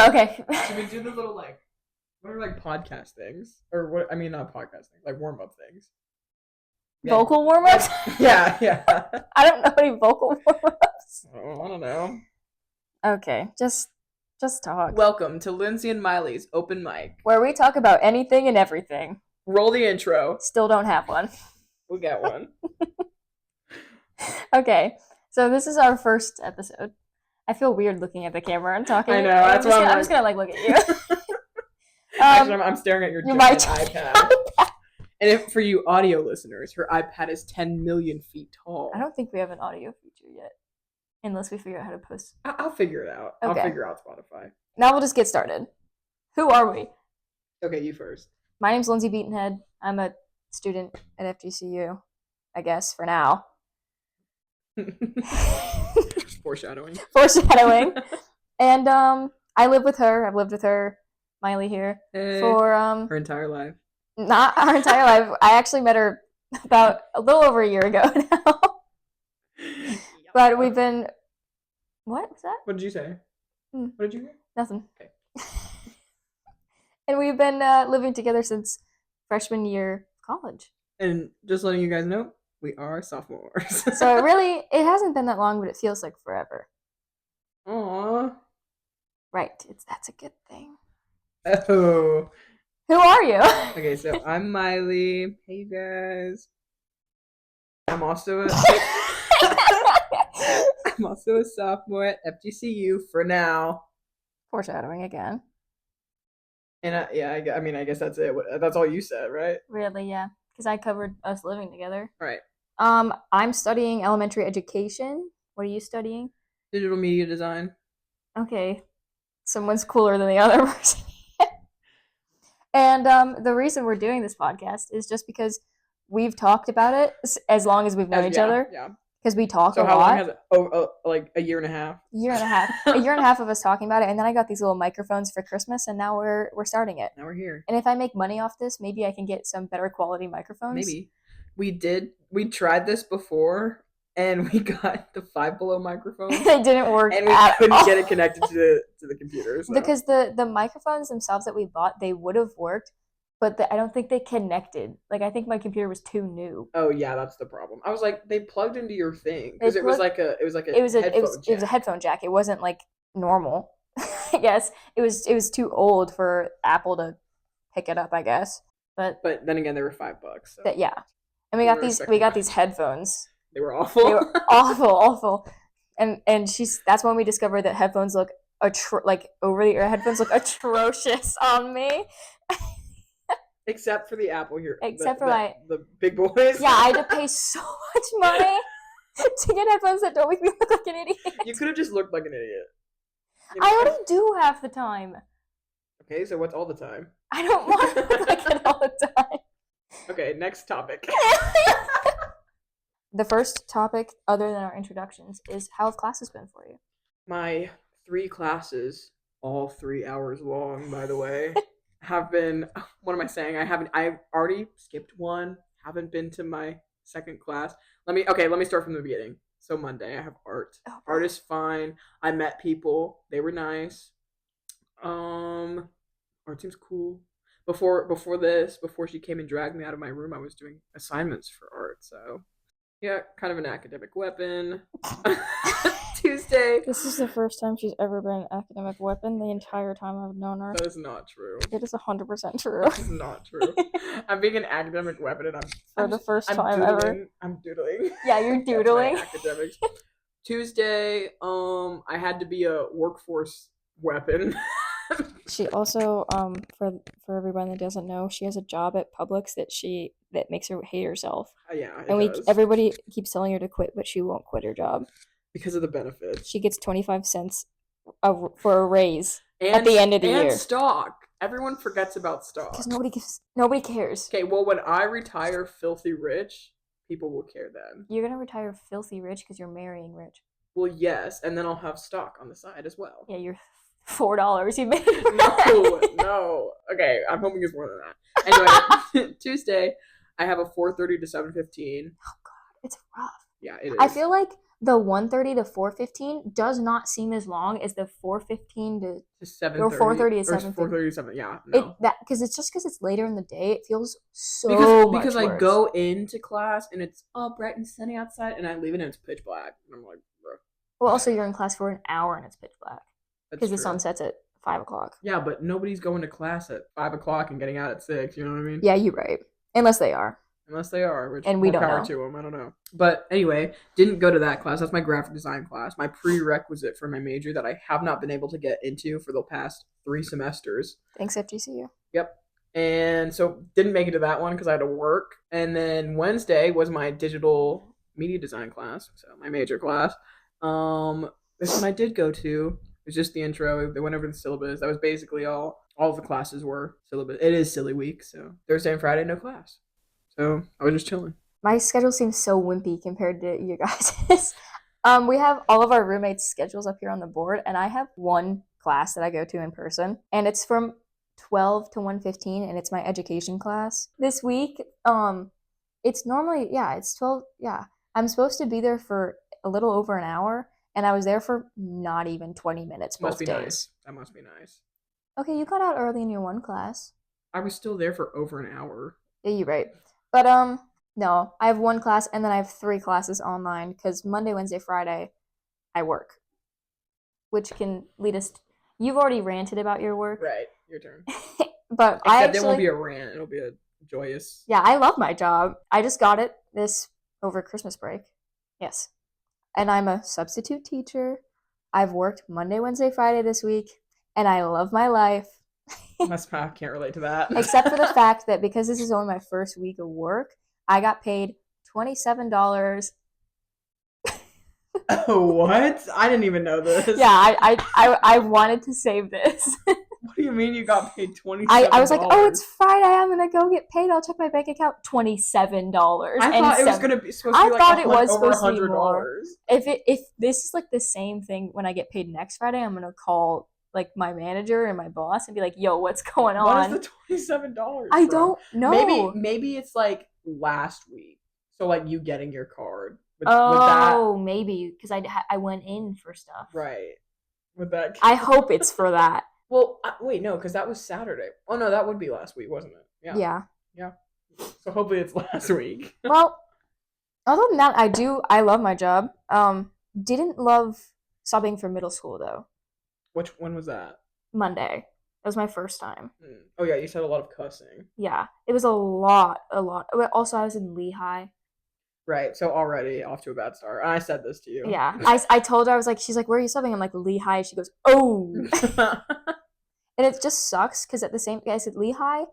Okay. Should we do the little, like, what are, like, podcast things? Or what, I mean, not podcast things, like, warm-up things. Yeah. Vocal warm-ups? Yeah. I don't know any vocal warm-ups. Oh, I don't know. Okay, just talk. Welcome to Linsey and Maile's Open Mic, where we talk about anything and everything. Roll the intro. Still don't have one. We got one. Okay, so this is our first episode. I feel weird looking at the camera and talking. I know, that's why I'm just gonna like look at you. Actually, I'm staring at your giant iPad. And if for you audio listeners, her iPad is 10 million feet tall. I don't think we have an audio feature yet, unless we figure out how to post. I'll figure it out. Okay. I'll figure out Spotify. Now we'll just get started. Who are we? Okay, you first. My name's Linsey Beatonhead. I'm a student at FGCU, I guess, for now. Foreshadowing. And I live with her. I've lived with her, Miley here, for her entire life. Not our entire life. I actually met her about a little over a year ago now. But we've been. What was that? What did you say? What did you hear? Nothing. Okay. And we've been living together since freshman year of college. And just letting you guys know, we are sophomores. So it hasn't been that long, but it feels like forever. Aww. Right. That's a good thing. Oh. Who are you? Okay, so I'm Miley. Hey, you guys. I'm also a sophomore at FGCU for now. Foreshadowing again. And I guess that's it. That's all you said, right? Really, yeah. Because I covered us living together. Right. I'm studying elementary education. What are you studying? Digital media design. Okay. Someone's cooler than the other person. And the reason we're doing this podcast is just because we've talked about it as long as we've known each other. Yeah. Because we talk a lot. So how long has it? Like a year and a half? A year and a half of us talking about it, and then I got these little microphones for Christmas, and now we're starting it. Now we're here. And if I make money off this, maybe I can get some better quality microphones. Maybe. We tried this before, and we got the Five Below microphone. They didn't work, and we couldn't get it connected to the computer. So. Because the microphones themselves that we bought, they would have worked, but I don't think they connected. Like, I think my computer was too new. Oh yeah, that's the problem. I was like, they plugged into your thing because it was like a headphone jack. It wasn't like normal. I guess it was too old for Apple to pick it up. I guess, but then again, they were $5. So. Yeah, and we got these headphones. They were awful. They were awful. And that's when we discovered that headphones look like over-the-ear headphones look atrocious on me. Except for the Apple here. Except for the big boys. Yeah, I had to pay so much money to get headphones that don't make me look like an idiot. You could have just looked like an idiot. I already do half the time. Okay, so what's all the time? I don't want to look like it all the time. Okay, next topic. The first topic, other than our introductions, is how have classes been for you? My 3 classes, all 3 hours long, by the way, have been, what am I saying? I've already skipped one, haven't been to my second class. Let me start from the beginning. So Monday, I have art. Oh, art is fine. I met people. They were nice. Art seems cool. Before she came and dragged me out of my room, I was doing assignments for art, so... Yeah, kind of an academic weapon. Tuesday. This is the first time she's ever been an academic weapon the entire time I've known her. That is not true. It is 100% true. That is not true. I'm being an academic weapon and I'm the first time ever. I'm doodling. Yeah, you're doodling. Academics. Tuesday, I had to be a workforce weapon. She also, for everyone that doesn't know, she has a job at Publix that makes her hate herself. Yeah, everybody keeps telling her to quit, but she won't quit her job because of the benefits. She gets 25 cents for a raise at the end of the year. And stock. Everyone forgets about stock because nobody cares. Okay, well, when I retire filthy rich, people will care then. You're gonna retire filthy rich because you're marrying rich. Well, yes, and then I'll have stock on the side as well. Yeah, you're $4 you made. No. Okay, I'm hoping it's more than that. Anyway, Tuesday, I have a 4:30 to 7:15. Oh God, it's rough. Yeah, it is. I feel like the 1:30 to 4:15 does not seem as long as the 4:15 to 7:30 or 4:30 to or 7:15. 4:30 to 7. Yeah, no. Because it's just because it's later in the day, it feels so much because worse. I go into class and it's all bright and sunny outside, and I leave it and it's pitch black, and I'm like, bro. Well, also you're in class for an hour and it's pitch black because the That's sun true. sets at 5 o'clock. Yeah, but nobody's going to class at 5 o'clock and getting out at 6. You know what I mean? Yeah, you're right. Unless they are. Unless they are, which And we more don't power know. to them. I don't know. But anyway, didn't go to that class. That's my graphic design class. My prerequisite for my major that I have not been able to get into for the past 3 semesters. Thanks, FGCU. Yep. And so didn't make it to that one because I had to work. And then Wednesday was my digital media design class, so my major class. This one I did go to. It was just the intro. They went over the syllabus. That was basically all. All of the classes were syllabus. It is silly week, so Thursday and Friday no class. So I was just chilling. My schedule seems so wimpy compared to you guys'. We have all of our roommates' schedules up here on the board, and I have one class that I go to in person, and it's from 12 to 1:15, and it's my education class. This week, it's normally, it's 12, I'm supposed to be there for a little over an hour, and I was there for not even 20 minutes both days. Nice. That must be nice. Okay, you got out early in your one class. I was still there for over an hour. Yeah, you're right. But, no, I have one class, and then I have 3 classes online, because Monday, Wednesday, Friday, I work. Which can lead us you've already ranted about your work. Right, your turn. But Except it won't be a rant, it'll be a joyous. Yeah, I love my job. I just got it over Christmas break. Yes. And I'm a substitute teacher. I've worked Monday, Wednesday, Friday this week, and I love my life. I can't relate to that. Except for the fact that because this is only my first week of work, I got paid $27. Oh, what? I didn't even know this. Yeah, I wanted to save this. What do you mean you got paid $27? I was like, oh, it's Friday. I'm gonna go get paid. I'll check my bank account. $27. I thought it was supposed to be like over $100. If this is like the same thing when I get paid next Friday, I'm gonna call like my manager and my boss and be like, yo, what's going on? What is the $27? I don't know. Maybe it's like last week. So like you getting your card. Maybe because I went in for stuff. Right. With that. I hope it's for that. Well, wait, no, because that was Saturday. Oh no, that would be last week, wasn't it? Yeah. Yeah. So hopefully it's last week. Well, other than that, I love my job. Didn't love subbing for middle school though. When was that? Monday. That was my first time. Oh yeah, you said a lot of cussing. Yeah, it was a lot. Also, I was in Lehigh. Right, so already off to a bad start. And I said this to you. Yeah, I told her, I was like, she's like, where are you subbing? I'm like, Lehigh. She goes, oh. And it just sucks because at the same, I said Lehigh,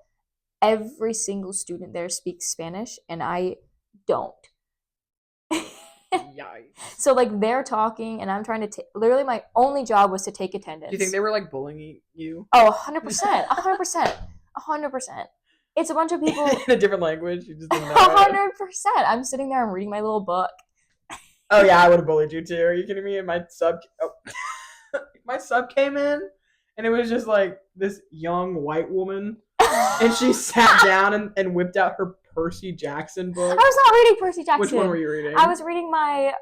every single student there speaks Spanish, and I don't. Yikes. So like they're talking, and I'm trying to literally my only job was to take attendance. Do you think they were like bullying you? Oh, 100%, 100%. It's a bunch of people in a different language. You just didn't know. 100%. I'm sitting there, I'm reading my little book. Oh yeah, I would have bullied you too. Are you kidding me? And my sub came in, and it was just like this young white woman, and she sat down and whipped out her Percy Jackson book. I was not reading Percy Jackson. Which one were you reading? I was reading my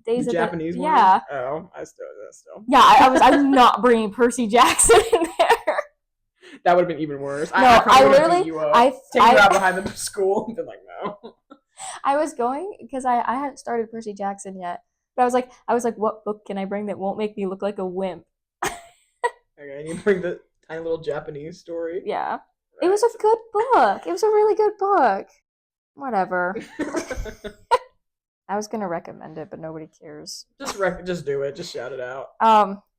Days of the Japanese one. Yeah. Oh, I still. Yeah, I was not bringing Percy Jackson in there. That would have been even worse. No, I literally, you take you out behind the school and been like, no. I was going because I hadn't started Percy Jackson yet, but I was like, what book can I bring that won't make me look like a wimp? Okay, you bring the tiny little Japanese story. Yeah, right. It was a good book. It was a really good book. Whatever. I was gonna recommend it, but nobody cares. Just do it. Just shout it out.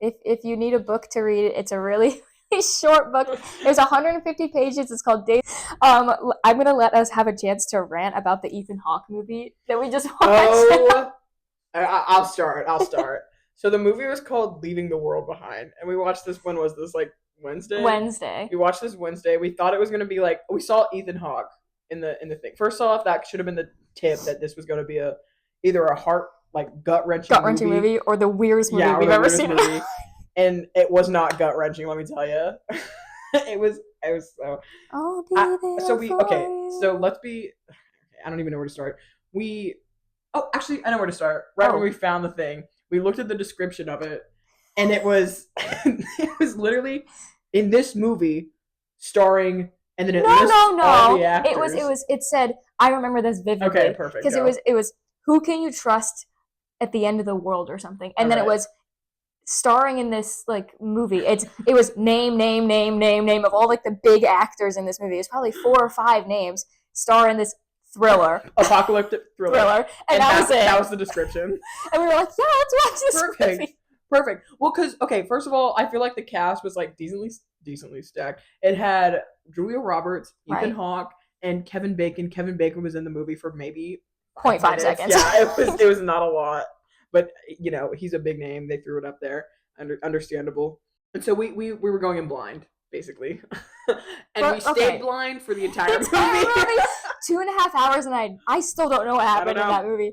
If you need a book to read, it's a really short book. There's 150 pages. It's called Days. I'm gonna let us have a chance to rant about the Ethan Hawke movie that we just watched. Oh, I'll start. So the movie was called Leaving the World Behind, and we watched this. When was this? Like Wednesday. We watched this Wednesday. We thought it was gonna be like we saw Ethan Hawke in the thing. First off, that should have been the tip that this was gonna be either a heart gut wrenching movie or the weirdest movie we've ever seen. And it was not gut wrenching, let me tell you. it was so. I'll be there So let's be. Okay, I don't even know where to start. We Oh, actually, I know where to start. Right when we found the thing, we looked at the description of it, and it was literally in this movie starring, and then it lists all the actors. It said, I remember this vividly. Okay, perfect. Because it was who can you trust at the end of the world or something, and then it was starring in this like movie. It was name of all like the big actors in this movie. It's probably 4 or 5 names star in this thriller, apocalyptic thriller, and that was it. That was the description. And we were like, yeah, let's watch this movie. Perfect. Well, because first of all, I feel like the cast was like decently stacked. It had Julia Roberts, Ethan Hawke, and Kevin Bacon. Kevin Bacon was in the movie for maybe 0.5 seconds. Yeah, it was not a lot, but he's a big name. They threw it up there. Understandable. And so we were going in blind, basically, and we stayed blind for the entire movie. 2.5 hours, and I still don't know what happened in that movie.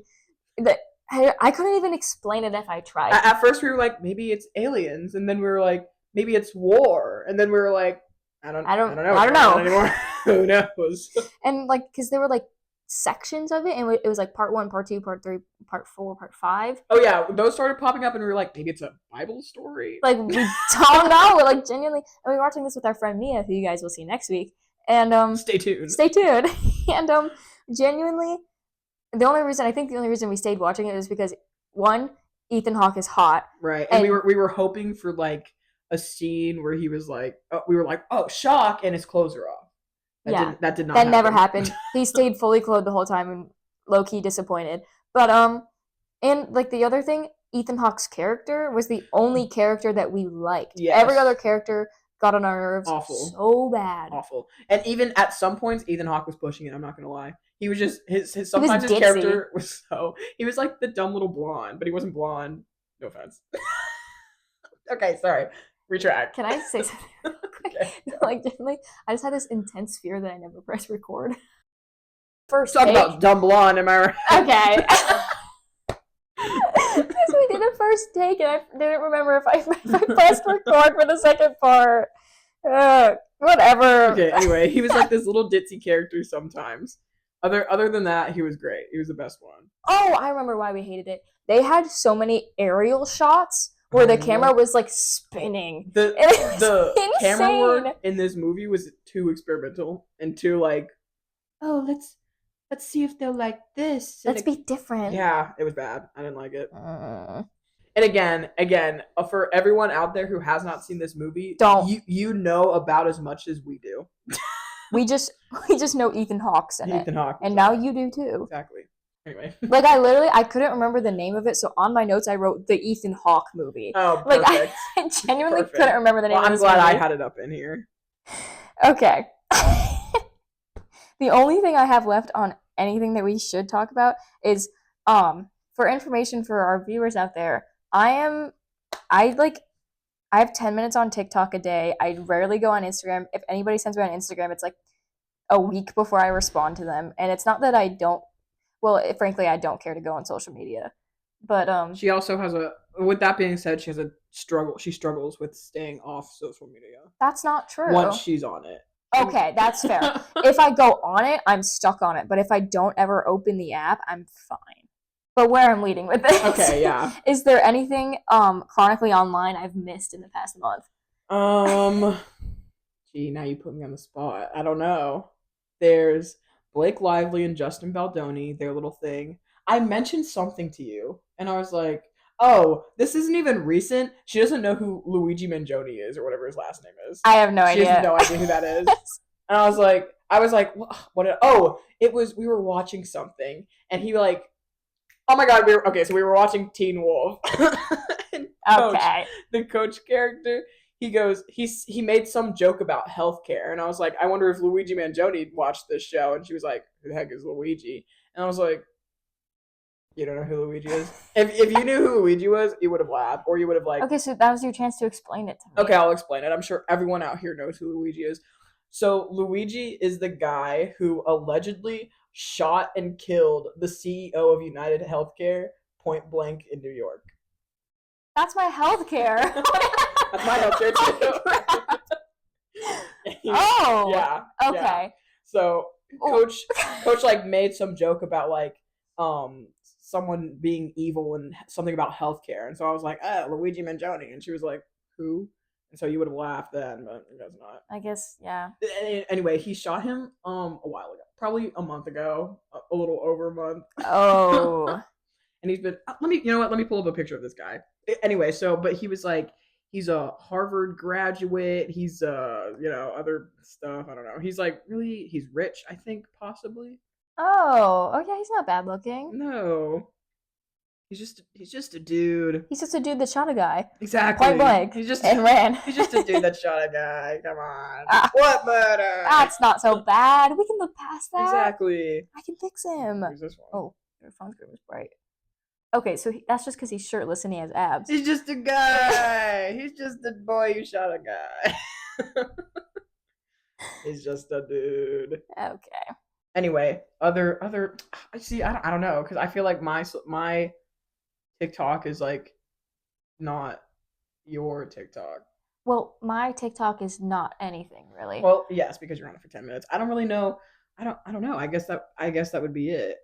I couldn't even explain it if I tried. At first, we were like, maybe it's aliens, and then we were like, maybe it's war, and then we were like, I don't know anymore. Who knows? And like, because there were like sections of it, and it was like part 1, part 2, part 3, part 4, part 5. Oh yeah, those started popping up, and we were like, maybe it's a Bible story. Like, we don't know. We're like genuinely, and we were watching this with our friend Mia, who you guys will see next week. And stay tuned. And genuinely, the only reason we stayed watching it is because, one, Ethan Hawke is hot, right? And we were hoping for like a scene where he was like, we were like, oh, shock, and his clothes are off. That did not. That never happened. He stayed fully clothed the whole time, and low key disappointed. But and like the other thing, Ethan Hawke's character was the only character that we liked. Yes. Every other character got on our nerves. Awful. So bad. Awful. And even at some points, Ethan Hawke was pushing it. I'm not gonna lie. He was just sometimes his character was he was like the dumb little blonde, but he wasn't blonde. No offense. Okay, sorry. Retract. Can I say something? Okay. Like, definitely, I just had this intense fear that I never pressed record. First, talk about dumb blonde. Am I right? Okay. Because we did a first take, and I didn't remember if I pressed record for the second part. Whatever. Okay. Anyway, he was like this little ditzy character sometimes. Other than that, he was great. He was the best one. Oh, I remember why we hated it. They had so many aerial shots where the camera was like spinning. The camera work in this movie was too experimental and too like, oh, let's see if they'll like this. Let's be different. Yeah, it was bad. I didn't like it. And again, for everyone out there who has not seen this movie, you know about as much as we do. we just know Ethan Hawke's in it. Ethan Hawke. And now you do too. Exactly. Anyway. Like, I couldn't remember the name of it, so on my notes I wrote the Ethan Hawke movie. Oh, perfect. Like, I genuinely couldn't remember the name of this movie. I'm glad movie. I had it up in here. Okay. The only thing I have left on anything that we should talk about is, for information for our viewers out there, I have 10 minutes on TikTok a day. I rarely go on Instagram. If anybody sends me on Instagram, it's like a week before I respond to them. And it's not that I don't, frankly, I don't care to go on social media. But she also has with that being said, she has a struggle. She struggles with staying off social media. That's not true. Once she's on it. Okay, that's fair. If I go on it, I'm stuck on it. But if I don't ever open the app, I'm fine. But where I'm leading with this. Okay, yeah. Is there anything chronically online I've missed in the past month? Gee, now you put me on the spot. I don't know. There's Blake Lively and Justin Baldoni, their little thing. I mentioned something to you, and I was like, oh, this isn't even recent. She doesn't know who Luigi Mangione is, or whatever his last name is. I have no idea. She has no idea who that is. And I was like, we were watching something, and he like, oh my god, we were watching Teen Wolf. And the coach character, he goes, he made some joke about healthcare, and I was like, I wonder if Luigi Mangione watched this show, and she was like, who the heck is Luigi? And I was like, you don't know who Luigi is? If you knew who Luigi was, you would have laughed, or you would have like. Okay, so that was your chance to explain it to me. Okay, I'll explain it. I'm sure everyone out here knows who Luigi is. So Luigi is the guy who allegedly shot and killed the CEO of United Healthcare point blank in New York. That's my healthcare. That's my healthcare too. Oh. Yeah. Okay. Yeah. So coach like made some joke about like someone being evil and something about healthcare, and so I was like, Luigi Mangione, and she was like, who? And so you would have laughed then, but I guess not. I guess, yeah. Anyway, he shot him a while ago, probably a month ago, a little over a month. Oh. And he's been. Let me pull up a picture of this guy. Anyway, but he was like, he's a Harvard graduate. He's other stuff. I don't know. He's like he's rich. I think possibly. Oh, yeah, he's not bad looking. No, he's just a dude. He's just a dude that shot a guy. Exactly. Point blank. And ran. He's just a dude that shot a guy. Come on. What murder? That's not so bad. We can look past that. Exactly. I can fix him. Who's this one? Oh, your phone screen was bright. Okay, so that's just because he's shirtless and he has abs. He's just a guy. He's just a boy who shot a guy. He's just a dude. Okay. Anyway, other. I see. I don't know, because I feel like my TikTok is like not your TikTok. Well, my TikTok is not anything really. Well, yes, because you're on it for 10 minutes. I don't really know. I don't know. I guess that would be it.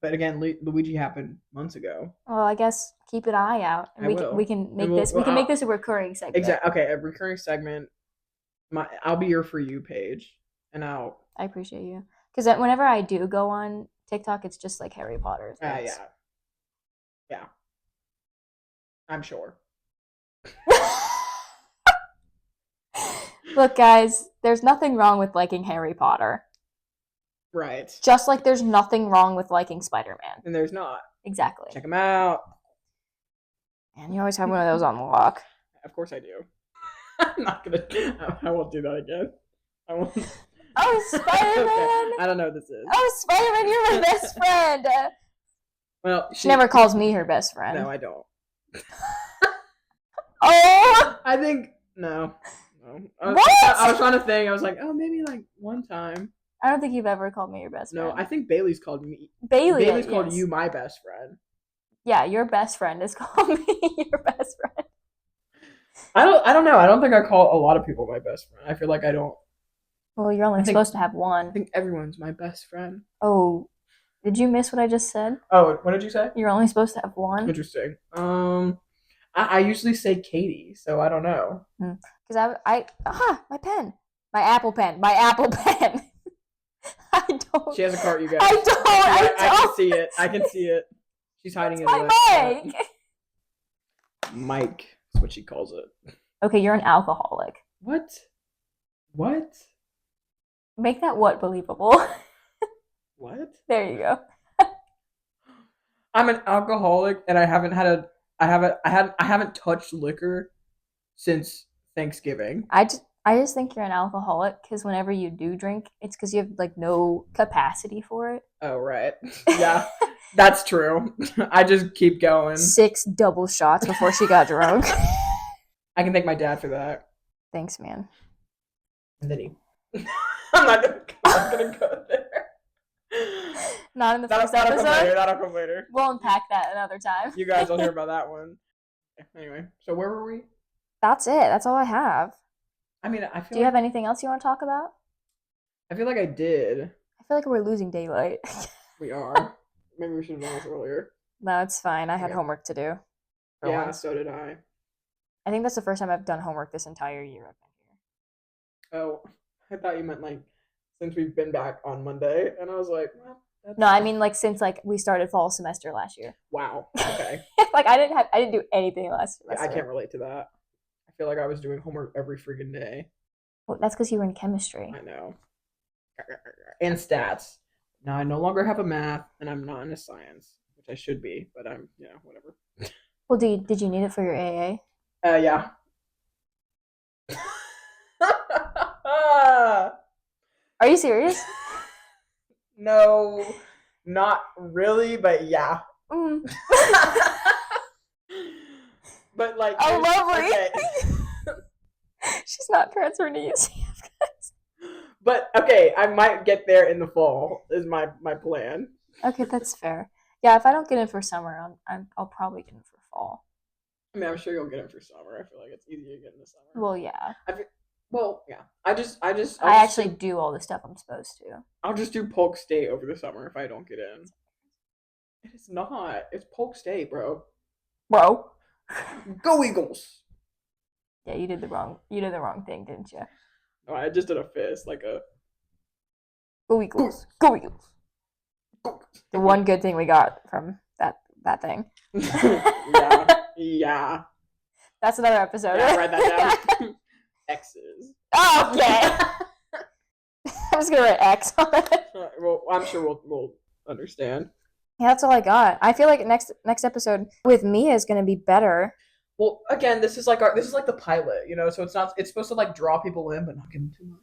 But again, Luigi happened months ago. Well, I guess keep an eye out. And we can make this a recurring segment. Exactly. Okay, a recurring segment. I'll be your For You page, and I appreciate you, because whenever I do go on TikTok, it's just like Harry Potter things. Yeah. I'm sure. Look, guys, there's nothing wrong with liking Harry Potter. Right. Just like there's nothing wrong with liking Spider-Man. And there's not. Exactly. Check them out. And you always have one of those on the lock. Of course I do. I'm not gonna. I won't do that again. I won't. Oh, Spider-Man! Okay. I don't know what this is. Oh, Spider-Man, you're my best friend! Well, she never calls me her best friend. No, I don't. Oh! I think... No. What? I was trying to think. I was like, maybe like one time. I don't think you've ever called me your best friend. No, I think Bailey's called me... Bailey's called you my best friend. Yeah, your best friend is called me your best friend. I don't know. I don't think I call a lot of people my best friend. I feel like I don't... Well, you're only supposed to have one. I think everyone's my best friend. Oh, did you miss what I just said? Oh, what did you say? You're only supposed to have one? Interesting. I usually say Katie, so I don't know. Because my pen. My Apple Pen. I don't. She has a cart, you guys. I don't. I can see it. She's hiding it. My mic. Mike is what she calls it. Okay, you're an alcoholic. What? Make that what believable. What? There you go. I'm an alcoholic, and I haven't touched liquor since Thanksgiving. I just think you're an alcoholic because whenever you do drink, it's because you have like no capacity for it. Oh right, yeah, that's true. I just keep going. 6 double shots before she got drunk. I can thank my dad for that. Thanks, man. And then I'm not gonna go there. Not in the first episode. That'll come later. We'll unpack that another time. You guys will hear about that one. Anyway, so where were we? That's it. That's all I have. I mean, I feel. Do you have anything else you want to talk about? I feel like I did. I feel like we're losing daylight. We are. Maybe we should have done this earlier. No, it's fine. I had homework to do. Yeah, once. so did I. I think that's the first time I've done homework this entire year I've been here. Oh, I thought you meant like since we've been back on Monday, and I was like, well, no, I mean like since like we started fall semester last year. Wow. Okay. Like I didn't do anything last semester. I can't relate to that. I feel like I was doing homework every freaking day. Well, that's because you were in chemistry. I know. And stats. Now I no longer have a math, and I'm not in a science, which I should be, but I'm, whatever. Well, did you need it for your AA? Yeah. Are you serious? No, not really, but yeah. Mm. But like, oh, lovely. Okay. She's not transferring to UCF, guys. But okay, I might get there in the fall. Is my plan. Okay, that's fair. Yeah, if I don't get in for summer, I'll probably get in for fall. I mean, I'm sure you'll get in for summer. I feel like it's easier to get in the summer. Well, yeah. Well, yeah. I actually do all the stuff I'm supposed to. I'll just do Polk State over the summer if I don't get in. It is not. It's Polk State, bro. Bro. Go Eagles! Yeah, you did the wrong thing, didn't you? Oh, I just did a fist, like a Go Eagles. Go Eagles. The one good thing we got from that thing. Yeah. That's another episode. Yeah, write that down. X's. Oh, okay. I'm just gonna write X on it. Well, I'm sure we'll understand. Yeah, that's all I got. I feel like next episode with Mia is gonna be better. Well, again, this is like the pilot, you know. So it's supposed to like draw people in, but not give them too much.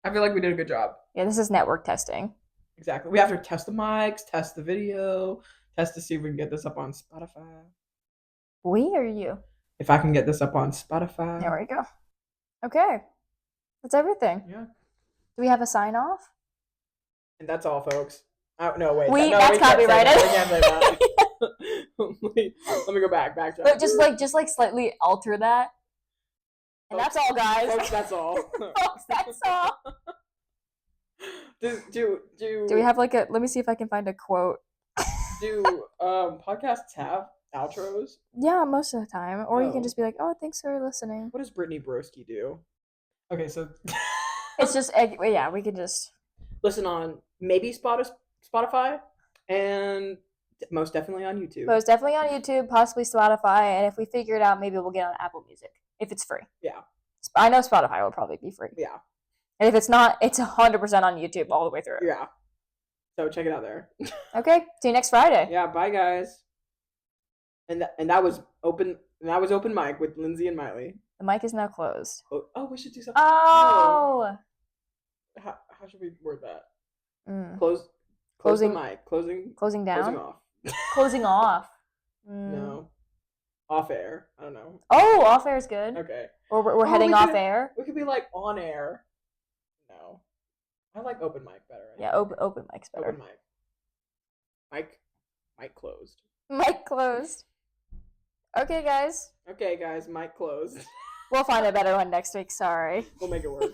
I feel like we did a good job. Yeah, this is network testing. Exactly. We have to test the mics, test the video, test to see if we can get this up on Spotify. We or you? If I can get this up on Spotify. There we go. Okay, that's everything. Yeah. Do we have a sign off? And that's all, folks. No, wait. That's copyrighted. Let me go back. But just like slightly alter that. And that's all, guys. Folks, that's all. Folks, that's all. Do we have like a? Let me see if I can find a quote. Do podcasts have outros? Yeah, most of the time. Or you can No. just be like, "Oh, thanks for listening." What does Brittany Broski do? Okay, so it's just yeah, we could just listen on maybe Spotify and most definitely on YouTube. Most definitely on YouTube, possibly Spotify, and if we figure it out, maybe we'll get on Apple Music if it's free. Yeah. I know Spotify will probably be free. Yeah. And if it's not, it's 100% on YouTube all the way through. Yeah. So check it out there. Okay. See you next Friday. Yeah. Bye, guys. And that was open. And that was open mic with Linsey and Maile. The mic is now closed. Oh, we should do something. Oh. How should we word that? Closing the mic. Closing down. Closing off. Closing off. No. Off air. I don't know. Oh, off air is good. Okay. Or we're heading off air. We could be like on air. No. I like open mic better. Yeah, open mic's better. Open mic. Mic closed. Mic closed. Okay, guys. Okay, guys. Mic closed. We'll find a better one next week. Sorry. We'll make it work.